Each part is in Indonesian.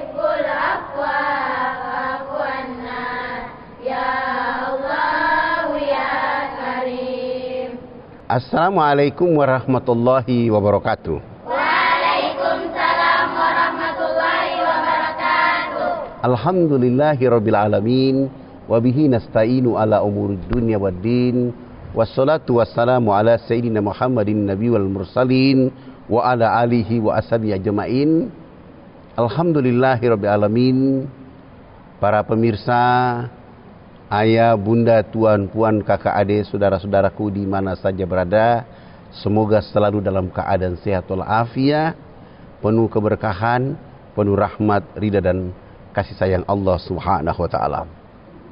tuhibbul afwa fa'fu anna ya Allah ya Karim. Assalamualaikum warahmatullahi wabarakatuh. Waalaikumsalam warahmatullahi wabarakatuh. Alhamdulillahirabbil alamin wa bihi nasta'inu ala umurid dunya waddin. Wassalatu wassalamu ala sayyidina Muhammadin nabi wal mursalin wa ala alihi wa ashabihi ajmain. Alhamdulillahirabbil alamin. Para pemirsa, ayah, bunda, tuan, puan, kakak, adik, saudara-saudaraku di mana saja berada, semoga selalu dalam keadaan sehat walafiat, penuh keberkahan, penuh rahmat, ridha dan kasih sayang Allah Subhanahu wa taala.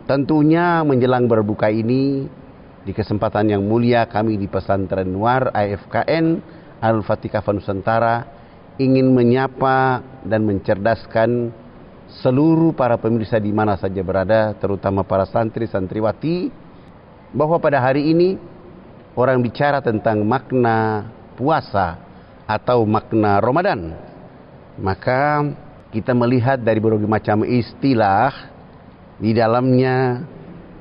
Tentunya menjelang berbuka ini, di kesempatan yang mulia kami di Pesantren Nur AFKN Al-Fatihah Nusantara ingin menyapa dan mencerdaskan seluruh para pemirsa di mana saja berada, terutama para santri santriwati, bahwa pada hari ini orang bicara tentang makna puasa atau makna Ramadan. Maka kita melihat dari berbagai macam istilah di dalamnya.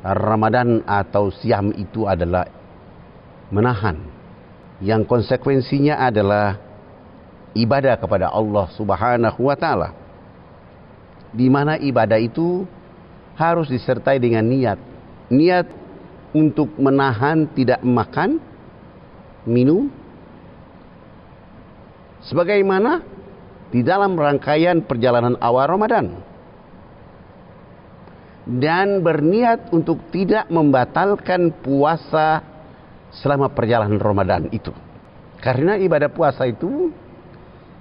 Ramadan atau siam itu adalah menahan, yang konsekuensinya adalah ibadah kepada Allah Subhanahu wa taala, di mana ibadah itu harus disertai dengan niat untuk menahan tidak makan, minum, sebagaimana di dalam rangkaian perjalanan awal Ramadan, dan berniat untuk tidak membatalkan puasa selama perjalanan Ramadan itu. Karena ibadah puasa itu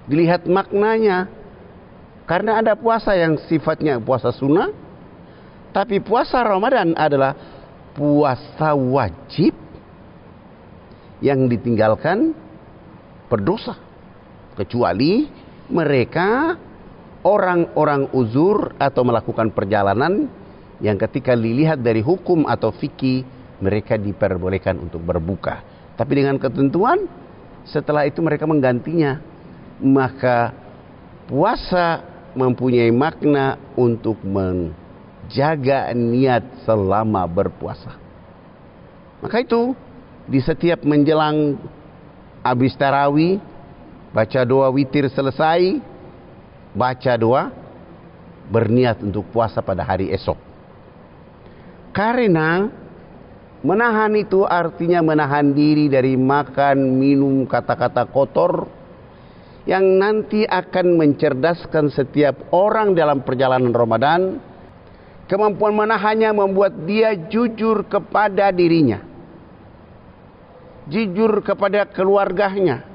dilihat maknanya. Karena ada puasa yang sifatnya puasa sunnah, tapi puasa Ramadan adalah puasa wajib yang ditinggalkan berdosa, kecuali mereka orang-orang uzur atau melakukan perjalanan yang ketika dilihat dari hukum atau fikih mereka diperbolehkan untuk berbuka. Tapi dengan ketentuan setelah itu mereka menggantinya. Maka puasa mempunyai makna untuk menjaga niat selama berpuasa. Maka itu di setiap menjelang habis tarawih, baca doa witir selesai, baca doa berniat untuk puasa pada hari esok. Karena menahan itu artinya menahan diri dari makan, minum, kata-kata kotor yang nanti akan mencerdaskan setiap orang dalam perjalanan Ramadan. Kemampuan menahannya membuat dia jujur kepada dirinya, jujur kepada keluarganya,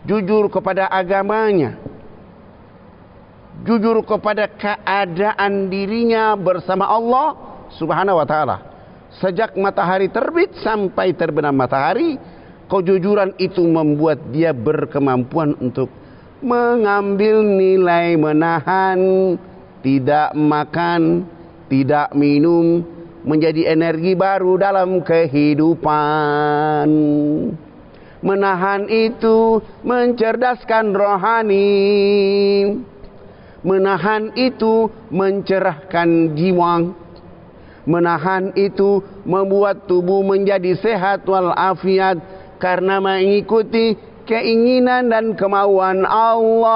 jujur kepada agamanya, jujur kepada keadaan dirinya bersama Allah Subhanahu wa ta'ala. Sejak matahari terbit sampai terbenam matahari, kejujuran itu membuat dia berkemampuan untuk mengambil nilai menahan, tidak makan, tidak minum, menjadi energi baru dalam kehidupan. Menahan itu mencerdaskan rohani. Menahan itu mencerahkan jiwa. Menahan itu membuat tubuh menjadi sehat walafiat karena mengikuti keinginan dan kemauan Allah.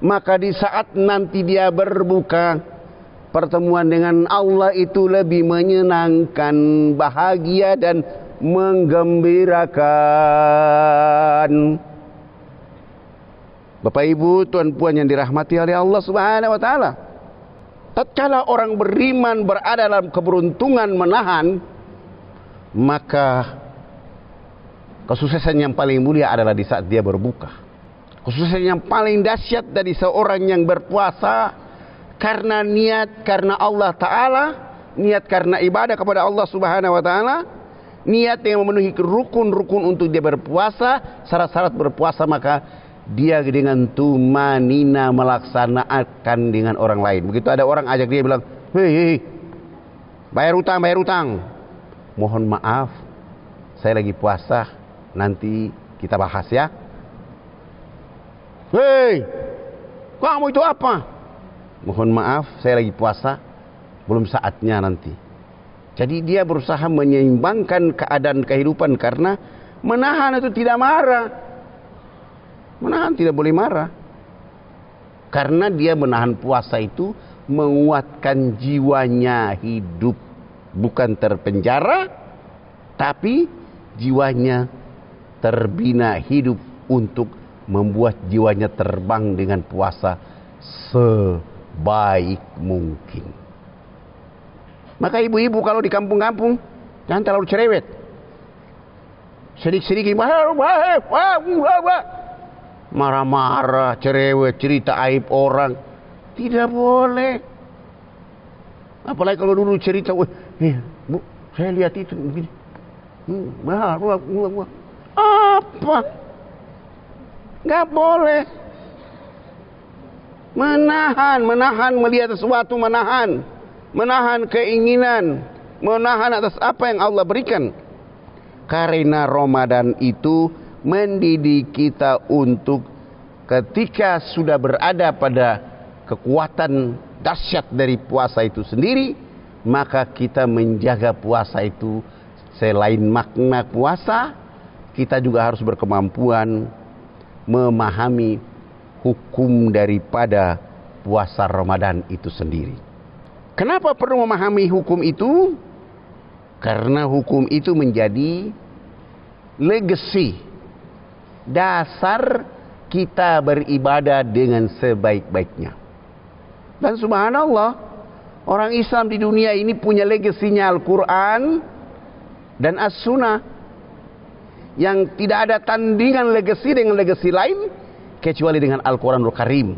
Maka di saat nanti dia berbuka, pertemuan dengan Allah itu lebih menyenangkan, bahagia dan menggembirakan. Bapak Ibu, tuan puan yang dirahmati oleh Allah Subhanahu wa taala, tatkala orang beriman berada dalam keberuntungan menahan, maka kesuksesan yang paling mulia adalah di saat dia berbuka. Kesuksesan yang paling dahsyat dari seorang yang berpuasa karena niat karena Allah Ta'ala, niat karena ibadah kepada Allah Subhanahu wa taala, niat yang memenuhi rukun-rukun untuk dia berpuasa, syarat-syarat berpuasa, maka dia dengan tumanina melaksanakan dengan orang lain. Begitu ada orang ajak dia bilang, hei, bayar utang. Mohon maaf, saya lagi puasa, nanti kita bahas ya. Hei, kamu itu apa? Mohon maaf, saya lagi puasa, belum saatnya nanti. Jadi dia berusaha menyeimbangkan keadaan kehidupan karena menahan itu tidak marah. Menahan tidak boleh marah. Karena dia menahan puasa itu menguatkan jiwanya hidup. Bukan terpenjara, tapi jiwanya terbina hidup untuk membuat jiwanya terbang dengan puasa sebaik mungkin. Maka ibu-ibu kalau di kampung-kampung jangan terlalu cerewet. Sedikit-sedikit marah-marah, cerewet, cerita aib orang. Tidak boleh. Apalagi kalau dulu cerita, Bu, saya lihat itu begini. Apa? Nggak boleh. Menahan melihat sesuatu, menahan keinginan, menahan atas apa yang Allah berikan. Karena Ramadan itu mendidik kita untuk ketika sudah berada pada kekuatan dahsyat dari puasa itu sendiri, maka kita menjaga puasa itu. Selain makna puasa, kita juga harus berkemampuan memahami hukum daripada puasa Ramadan itu sendiri. Kenapa perlu memahami hukum itu? Karena hukum itu menjadi legacy, dasar kita beribadah dengan sebaik-baiknya. Dan subhanallah, orang Islam di dunia ini punya legasinya Al-Quran dan As-Sunnah, yang tidak ada tandingan legasi dengan legasi lain kecuali dengan Al-Quranul Karim.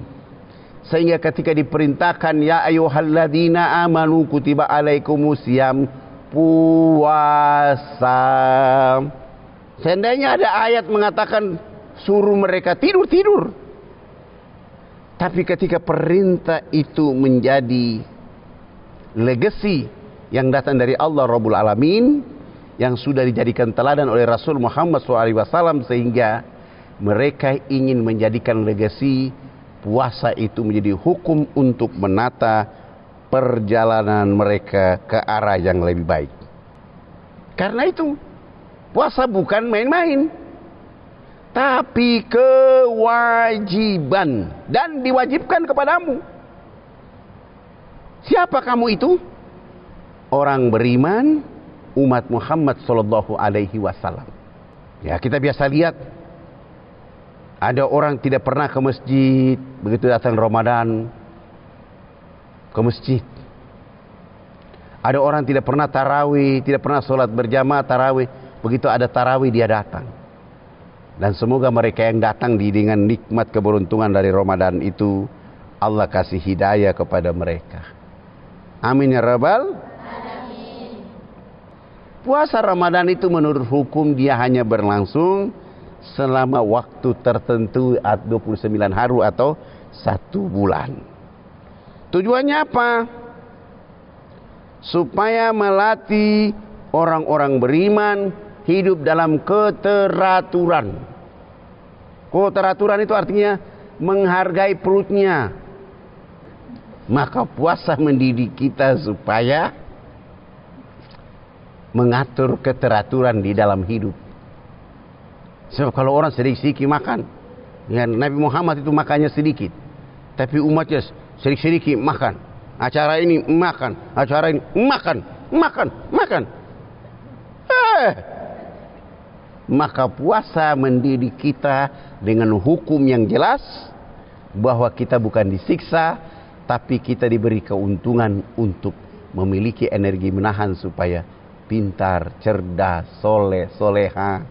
Sehingga ketika diperintahkan, ya ayyuhalladzina amanu kutiba alaikumusiyam, puasa, seandainya ada ayat mengatakan suruh mereka tidur. Tapi ketika perintah itu menjadi legasi yang datang dari Allah Rabbul Alamin, yang sudah dijadikan teladan oleh Rasul Muhammad SAW, sehingga mereka ingin menjadikan legasi puasa itu menjadi hukum untuk menata perjalanan mereka ke arah yang lebih baik. Karena itu puasa bukan main-main, tapi kewajiban dan diwajibkan kepadamu. Siapa kamu itu? Orang beriman, umat Muhammad sallallahu alaihi wasallam. Ya, kita biasa lihat ada orang tidak pernah ke masjid, begitu datang Ramadan ke masjid. Ada orang tidak pernah tarawih, tidak pernah sholat berjamaah tarawih, begitu ada tarawih dia datang. Dan semoga mereka yang datang dengan nikmat keberuntungan dari Ramadan itu, Allah kasih hidayah kepada mereka. Amin ya rabbal alamin. Puasa Ramadan itu menurut hukum dia hanya berlangsung selama waktu tertentu 29 hari atau 1 bulan. Tujuannya apa? Supaya melatih orang-orang beriman hidup dalam keteraturan. Keteraturan itu artinya menghargai perutnya. Maka puasa mendidik kita supaya mengatur keteraturan di dalam hidup. Sebab kalau orang sedikit-sedikit makan, ya, Nabi Muhammad itu makannya sedikit, tapi umatnya sedikit-sedikit makan. Acara ini makan, acara ini makan. Maka puasa mendidik kita dengan hukum yang jelas bahwa kita bukan disiksa, tapi kita diberi keuntungan untuk memiliki energi menahan supaya pintar, cerdas, soleh, soleha,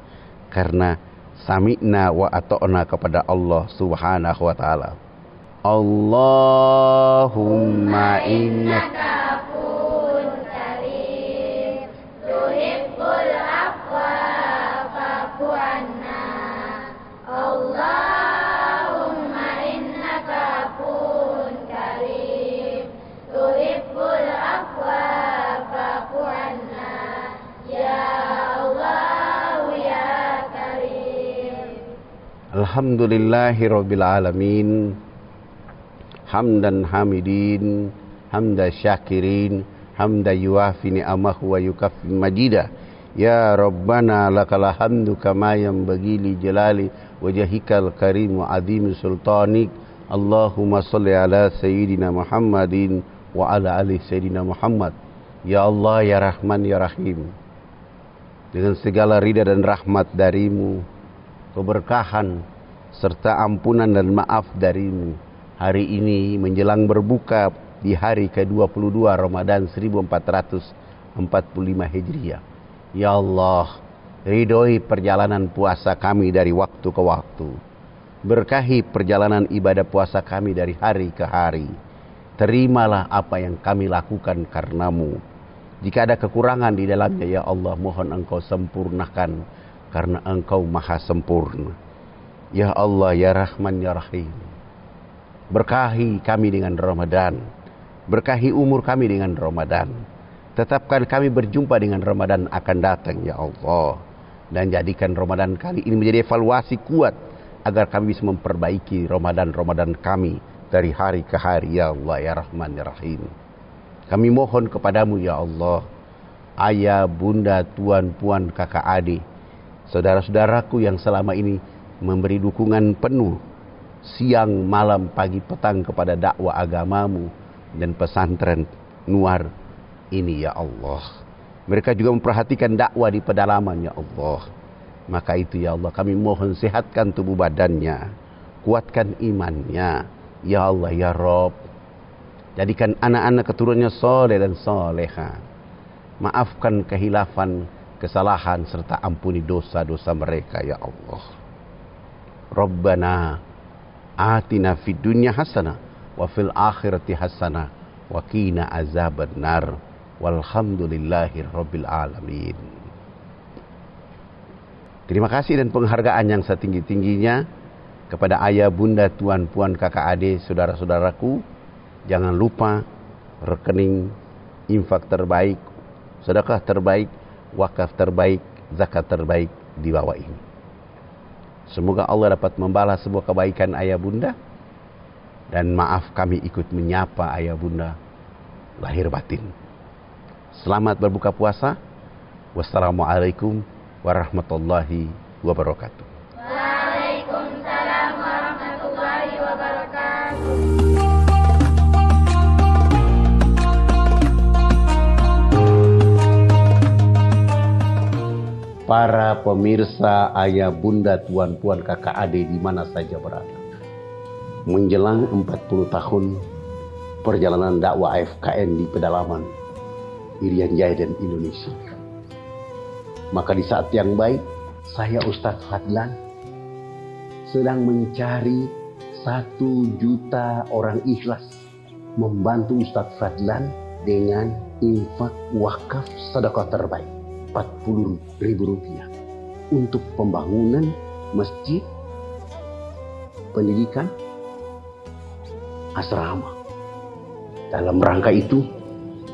karena sami'na wa ata'na kepada Allah Subhanahu wa ta'ala. Allahumma innaka afuwwun karim, tuhibbul afwa fa'fu anna. Allahumma innaka afuwwun karim, tuhibbul afwa fa'fu anna. Ya Allah ya Karim. Alhamdulillahirabbil alamin. Hamdan hamidin, hamda syakirin, hamda yuafi ni'amahu wa yukaffi majida. Ya Rabbana lakal hamdu kama yanbaghi li jalali wajhikal karim wa azimi sultanik. Allahumma shalli ala sayyidina Muhammadin wa ala ali sayyidina Muhammad. Ya Allah, ya Rahman, ya Rahim, dengan segala ridha dan rahmat darimu, keberkahan serta ampunan dan maaf darimu, hari ini menjelang berbuka di hari ke-22 Ramadan 1445 Hijriah. Ya Allah, ridhoi perjalanan puasa kami dari waktu ke waktu. Berkahi perjalanan ibadah puasa kami dari hari ke hari. Terimalah apa yang kami lakukan karenamu. Jika ada kekurangan di dalamnya, ya Allah, mohon Engkau sempurnakan karena Engkau maha sempurna. Ya Allah, ya Rahman, ya Rahim, berkahi kami dengan Ramadan. Berkahi umur kami dengan Ramadan. Tetapkan kami berjumpa dengan Ramadan akan datang, ya Allah. Dan jadikan Ramadan kali ini menjadi evaluasi kuat agar kami bisa memperbaiki Ramadan kami dari hari ke hari, ya Allah, ya Rahman, ya Rahim. Kami mohon kepadamu, ya Allah, ayah, bunda, tuan, puan, kakak, adik, saudara-saudaraku yang selama ini memberi dukungan penuh siang, malam, pagi, petang kepada dakwah agamamu dan pesantren Nuar ini, ya Allah. Mereka juga memperhatikan dakwah di pedalaman, ya Allah. Maka itu, ya Allah, kami mohon sehatkan tubuh badannya, kuatkan imannya, ya Allah, ya Rabb. Jadikan anak-anak keturunannya soleh dan soleha. Maafkan kehilafan, kesalahan, serta ampuni dosa-dosa mereka, ya Allah. Rabbana atina fid dunya hasanah wa fil akhirati hasanah wa qina azabannar. Walhamdulillahirabbil alamin. Terima kasih dan penghargaan yang setinggi-tingginya kepada ayah, bunda, tuan, puan, kakak, adik, saudara-saudaraku. Jangan lupa rekening infak terbaik, sedekah terbaik, wakaf terbaik, zakat terbaik di bawah ini. Semoga Allah dapat membalas semua kebaikan ayah bunda. Dan maaf kami ikut menyapa ayah bunda lahir batin. Selamat berbuka puasa. Wassalamualaikum warahmatullahi wabarakatuh. Waalaikumsalam warahmatullahi wabarakatuh. Para pemirsa, ayah, bunda, tuan, puan, kakak, adik di mana saja berada. Menjelang 40 tahun perjalanan dakwah AFKN di pedalaman Irian Jaya dan Indonesia. Maka di saat yang baik, saya Ustadz Fadlan sedang mencari 1 juta orang ikhlas membantu Ustadz Fadlan dengan infak wakaf sedekah terbaik 40.000 rupiah untuk pembangunan masjid, pendidikan, asrama. Dalam rangka itu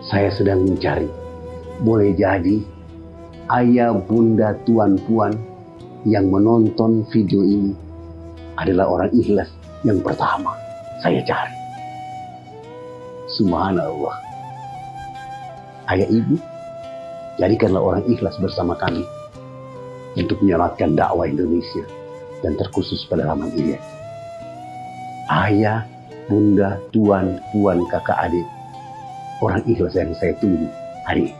saya sedang mencari, boleh jadi ayah, bunda, tuan, puan yang menonton video ini adalah orang ikhlas yang pertama saya cari. Subhanallah. Ayah, ibu, jadikanlah orang ikhlas bersama kami untuk menyelamatkan dakwah Indonesia dan terkhusus pedalaman ini. Ayah, bunda, tuan, puan, kakak, adik, orang ikhlas yang saya tunggu hari ini.